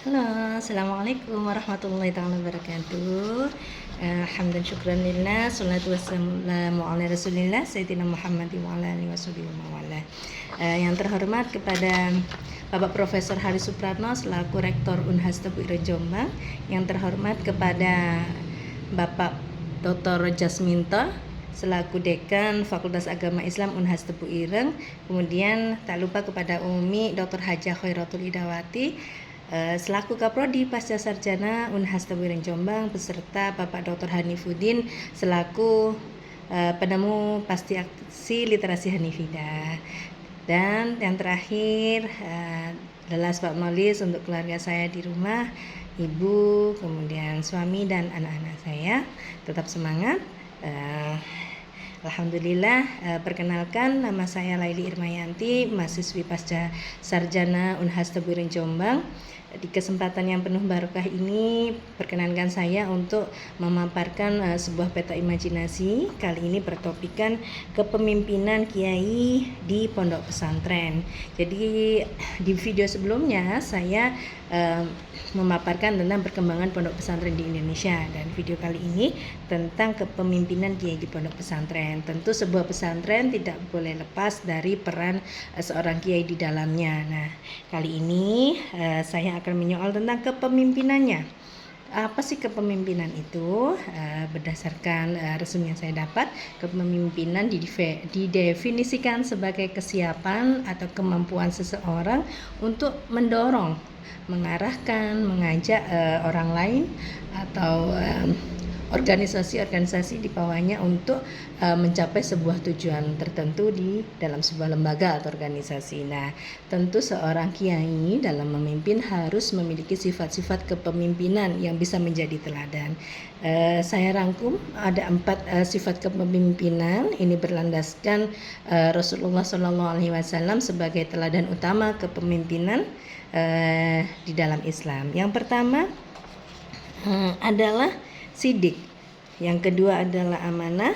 Halo, assalamualaikum warahmatullahi taala wabarakatuh. Hamdan syukran lillah, salatu wassalamu ala rasulillah, Sayyidina Muhammad wa ala alihi washabihi wa mawala. Yang terhormat kepada Bapak Profesor Hari Supratno selaku Rektor Unhas Tebu Ireng Jombang, yang terhormat kepada Bapak Dr. Jasminto selaku Dekan Fakultas Agama Islam Unhas Tebu Ireng, kemudian tak lupa kepada Umi Dr. Hajah Khairatul Idawati selaku Kaprodi Pasca Sarjana Unhas Tebu Ireng Jombang, beserta Bapak Dr. Hanifuddin selaku penemu pasti aksi literasi Hanifidah. Dan yang terakhir adalah sebab nulis untuk keluarga saya di rumah, ibu, kemudian suami dan anak-anak saya. Tetap semangat. Alhamdulillah, perkenalkan, nama saya Laili Irmayanti, mahasiswi pasca sarjana Unhas Tebu Ireng Jombang. Di kesempatan yang penuh barokah ini, perkenankan saya untuk memaparkan sebuah peta imajinasi. Kali ini bertopikan kepemimpinan kiai di pondok pesantren. Jadi di video sebelumnya saya memaparkan tentang perkembangan pondok pesantren di Indonesia, dan video kali ini tentang kepemimpinan kiai di pondok pesantren. Tentu sebuah pesantren tidak boleh lepas dari peran seorang kiai di dalamnya. Nah, kali ini saya akan menyoal tentang kepemimpinannya. Apa sih kepemimpinan itu? Berdasarkan resume yang saya dapat, kepemimpinan didefinisikan sebagai kesiapan atau kemampuan seseorang untuk mendorong, mengarahkan, mengajak orang lain atau organisasi-organisasi di bawahnya untuk mencapai sebuah tujuan tertentu di dalam sebuah lembaga atau organisasi. Nah, tentu seorang kiai dalam memimpin harus memiliki sifat-sifat kepemimpinan yang bisa menjadi teladan. Saya rangkum ada 4 sifat kepemimpinan. Ini berlandaskan Rasulullah SAW sebagai teladan utama kepemimpinan di dalam Islam. Yang pertama adalah sidik, yang kedua adalah amanah,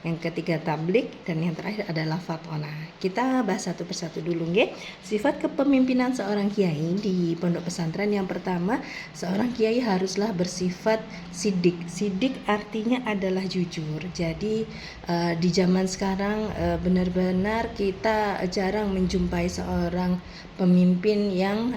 yang ketiga tablik, dan yang terakhir adalah fatona. Kita bahas satu persatu dulu, nggih. Sifat kepemimpinan seorang kiai di pondok pesantren. Yang pertama, seorang kiai haruslah bersifat sidik. Sidik artinya adalah jujur. Jadi di zaman sekarang benar-benar kita jarang menjumpai seorang pemimpin yang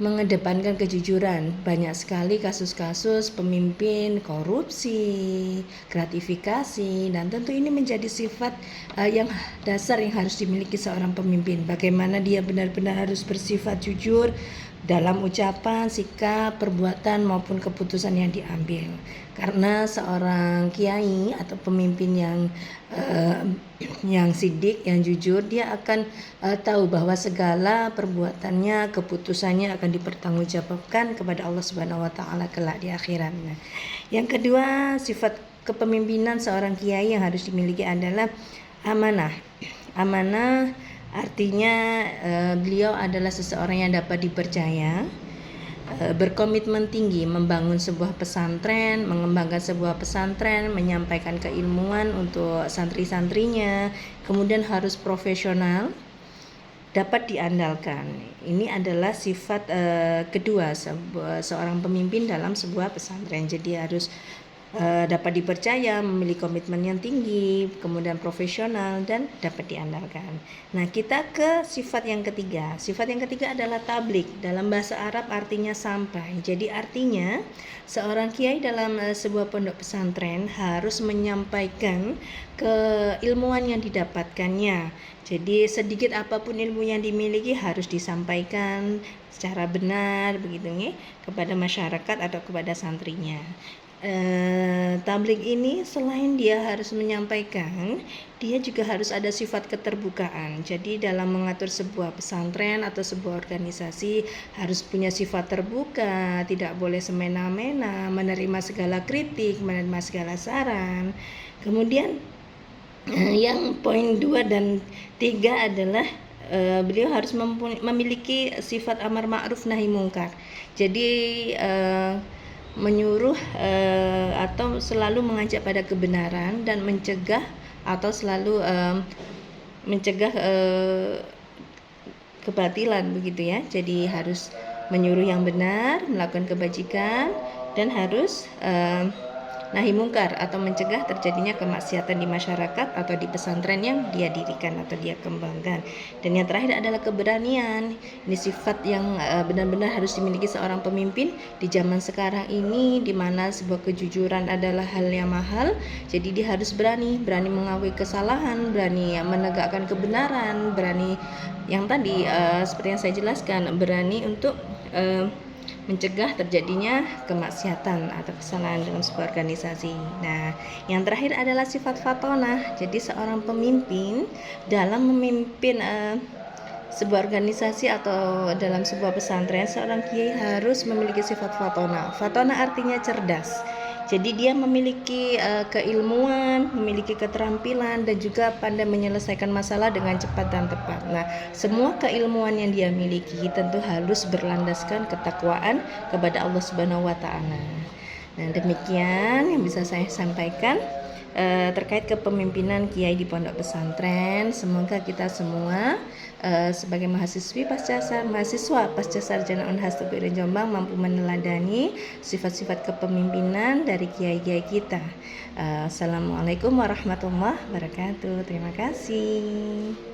mengedepankan kejujuran. Banyak sekali kasus-kasus pemimpin korupsi, gratifikasi, dan tentu ini menjadi sifat yang dasar yang harus dimiliki seorang pemimpin. Bagaimana dia benar-benar harus bersifat jujur dalam ucapan, sikap, perbuatan maupun keputusan yang diambil. Karena seorang kiai atau pemimpin yang sidik, yang jujur, dia akan tahu bahwa segala perbuatannya, keputusannya akan dipertanggungjawabkan kepada Allah Subhanahu wa taala kelak di akhirat. Nah, yang kedua, sifat kepemimpinan seorang kiai yang harus dimiliki adalah amanah. Amanah artinya beliau adalah seseorang yang dapat dipercaya, berkomitmen tinggi membangun sebuah pesantren, mengembangkan sebuah pesantren, menyampaikan keilmuan untuk santri-santrinya, kemudian harus profesional, dapat diandalkan. Ini adalah sifat kedua seorang pemimpin dalam sebuah pesantren. Jadi harus dapat dipercaya, memiliki komitmen yang tinggi, kemudian profesional, dan dapat diandalkan. Nah, kita ke sifat yang ketiga. Sifat yang ketiga adalah tablik. Dalam bahasa Arab artinya sampai. Jadi artinya seorang kiai dalam sebuah pondok pesantren harus menyampaikan keilmuan yang didapatkannya. Jadi sedikit apapun ilmu yang dimiliki harus disampaikan secara benar begitu nih kepada masyarakat atau kepada santrinya. Tablik ini selain dia harus menyampaikan, dia juga harus ada sifat keterbukaan. Jadi dalam mengatur sebuah pesantren atau sebuah organisasi harus punya sifat terbuka, tidak boleh semena-mena, menerima segala kritik, menerima segala saran. Kemudian yang poin 2 dan 3 adalah beliau harus memiliki sifat amar ma'ruf nahi mungkar. Jadi menyuruh atau selalu mengajak pada kebenaran dan mencegah atau selalu mencegah kebatilan begitu ya. Jadi harus menyuruh yang benar, melakukan kebajikan, dan harus nahi mungkar atau mencegah terjadinya kemaksiatan di masyarakat atau di pesantren yang dia dirikan atau dia kembangkan. Dan yang terakhir adalah keberanian. Ini sifat yang benar-benar harus dimiliki seorang pemimpin di zaman sekarang ini, di mana sebuah kejujuran adalah hal yang mahal. Jadi dia harus berani mengakui kesalahan, berani menegakkan kebenaran, berani yang tadi seperti yang saya jelaskan, berani untuk mencegah terjadinya kemaksiatan atau kesalahan dalam sebuah organisasi. Nah, yang terakhir adalah sifat fatonah. Jadi seorang pemimpin dalam memimpin sebuah organisasi atau dalam sebuah pesantren, seorang kiai harus memiliki sifat fatonah. Fatonah artinya cerdas. Jadi dia memiliki keilmuan, memiliki keterampilan, dan juga pandai menyelesaikan masalah dengan cepat dan tepat. Nah, semua keilmuan yang dia miliki tentu harus berlandaskan ketakwaan kepada Allah Subhanahu wa Ta'ala. Nah, demikian yang bisa saya sampaikan terkait kepemimpinan kiai di pondok pesantren. Semoga kita semua sebagai mahasiswa pasca sarjana Unhas TPUIN Jombang mampu meneladani sifat-sifat kepemimpinan dari kiai-kiai kita. Assalamualaikum warahmatullahi wabarakatuh. Terima kasih.